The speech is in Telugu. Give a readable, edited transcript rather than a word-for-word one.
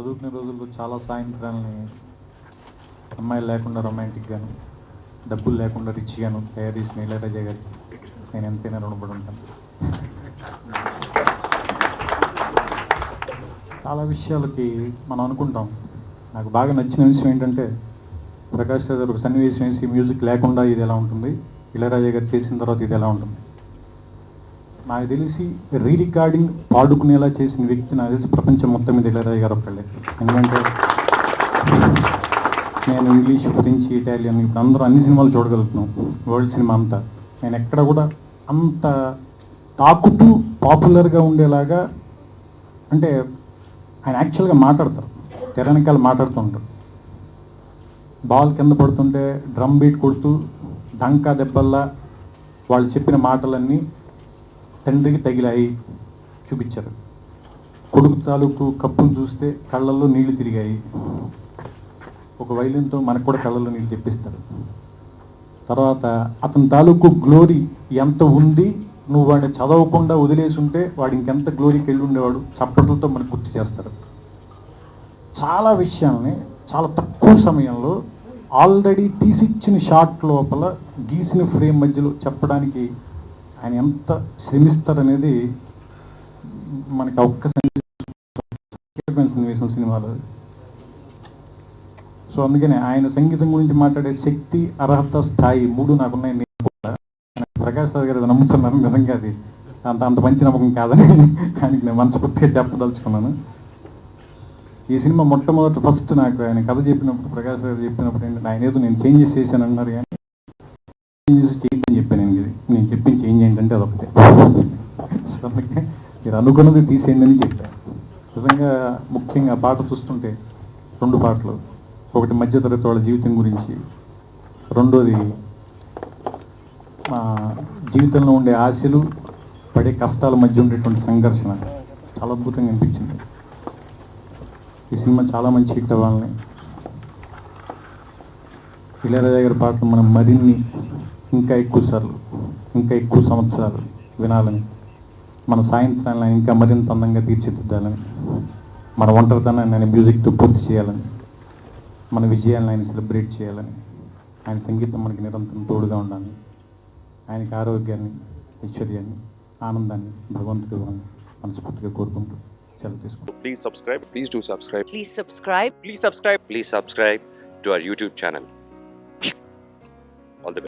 చదువుకునే రోజుల్లో చాలా సాయంత్రాలని అమ్మాయిలు లేకుండా రొమాంటిక్గాను, డబ్బులు లేకుండా రిచ్గాను తయారు చేసిన ఇళయరాజా గారికి నేను ఎంతైనా రుణపడి ఉంటాను. చాలా విషయాలకి మనం అనుకుంటాం. నాకు బాగా నచ్చిన విషయం ఏంటంటే, ప్రకాష్ రాజ్ గారు ఒక సన్నివేశం వేసి మ్యూజిక్ లేకుండా ఇది ఎలా ఉంటుంది, ఇళయరాజా గారు చేసిన తర్వాత ఇది ఎలా ఉంటుంది. నాకు తెలిసి రీ రికార్డింగ్ పాడుకునేలా చేసిన వ్యక్తి నాకు తెలిసి ప్రపంచం మొత్తం మీద ఇళయరాజా గారు ఒక్కళ్ళే. ఎందుకంటే నేను ఇంగ్లీష్, ఫ్రెంచ్, ఇటాలియన్ ఇప్పుడు అందరూ అన్ని సినిమాలు చూడగలుగుతున్నాం, వరల్డ్ సినిమా అంతా. నేను ఎక్కడ కూడా అంత తాకుతూ పాపులర్గా ఉండేలాగా, అంటే ఆయన యాక్చువల్గా మాట్లాడతారు, తెర వెనకాల మాట్లాడుతుంటారు. బాల్ కింద పడుతుంటే డ్రమ్ బీట్ కొడుతూ డంకా దెబ్బల్లా వాళ్ళు చెప్పిన మాటలన్నీ తండ్రికి తగిలాయి చూపించారు. కొడుకు తాలూకు కప్పును చూస్తే కళ్ళల్లో నీళ్లు తిరిగాయి. ఒక వైలిన్తో మనకు కూడా కళ్ళల్లో నీళ్ళు తెప్పిస్తారు. తర్వాత అతని తాలూకు గ్లోరీ ఎంత ఉంది, నువ్వు వాడిని చదవకుండా వదిలేసి ఉంటే వాడు ఇంకెంత గ్లోరీకి వెళ్ళి ఉండేవాడు, చప్పట్లతో మనకు గుర్తు చేస్తారు. చాలా విషయాల్ని చాలా తక్కువ సమయంలో ఆల్రెడీ తీసిచ్చిన షాట్ లోపల గీసిన ఫ్రేమ్ మధ్యలో చెప్పడానికి ఆయన ఎంత శ్రమిస్తారనేది మనకి ఒక్క సన్నివేశం సినిమాలో. సో అందుకనే ఆయన సంగీతం గురించి మాట్లాడే శక్తి, అర్హత, స్థాయి మూడు నాకున్నాయి. నేను కూడా ప్రకాష్ రాజ్ గారు నమ్ముతున్నాను. నిజంగా అది అంత మంచి నమ్మకం కాదని ఆయనకి నేను మనస్ఫూర్తిగా చెప్పదలుచుకున్నాను. ఈ సినిమా మొట్టమొదటి ఫస్ట్ నాకు ఆయన కథ చెప్పినప్పుడు, ప్రకాష్ రాజ్ చెప్పినప్పుడు ఏంటంటే, ఆయన ఏదో నేను చేంజెస్ చేశాను అన్నారు, కానీ చేంజెస్ చేయని చెప్పాను. నేను చెప్పిన చేంజ్ ఏంటంటే అదొకటే. సో అందుకే మీరు అనుకున్నది తీసేయండి అని చెప్పాను. నిజంగా ముఖ్యంగా పాట చూస్తుంటే రెండు పాటలు, ఒకటి మధ్యతరగతి వాళ్ళ జీవితం గురించి, రెండోది జీవితంలో ఉండే ఆశలు, పడే కష్టాల మధ్య ఉండేటువంటి సంఘర్షణ చాలా అద్భుతంగా అనిపించింది. ఈ సినిమా చాలా మంచి హిట్ అవ్వాలని, ఇళయరాజా గారి పాటలు మనం మరిన్ని ఇంకా ఎక్కువ సార్లు, ఇంకా ఎక్కువ సంవత్సరాలు వినాలని, మన సాయంత్రాలను ఆయన ఇంకా మరింత అందంగా తీర్చిదిద్దాలని, మన ఒంటరితనాన్ని ఆయన మ్యూజిక్తో పూర్తి చేయాలని, మన విజయాలను ఆయన సెలబ్రేట్ చేయాలని, ఆయన సంగీతం మనకి నిరంతరం తోడుగా ఉండాలని, ఆయనకి ఆరోగ్యాన్ని, ఐశ్వర్యాన్ని, ఆనందాన్ని భగవంతుడు మనస్ఫూర్తిగా కోరుకుంటూ సెలవు తీసుకుంటాం. Please subscribe. Please do subscribe. Please subscribe. Please subscribe. Please subscribe to our YouTube channel.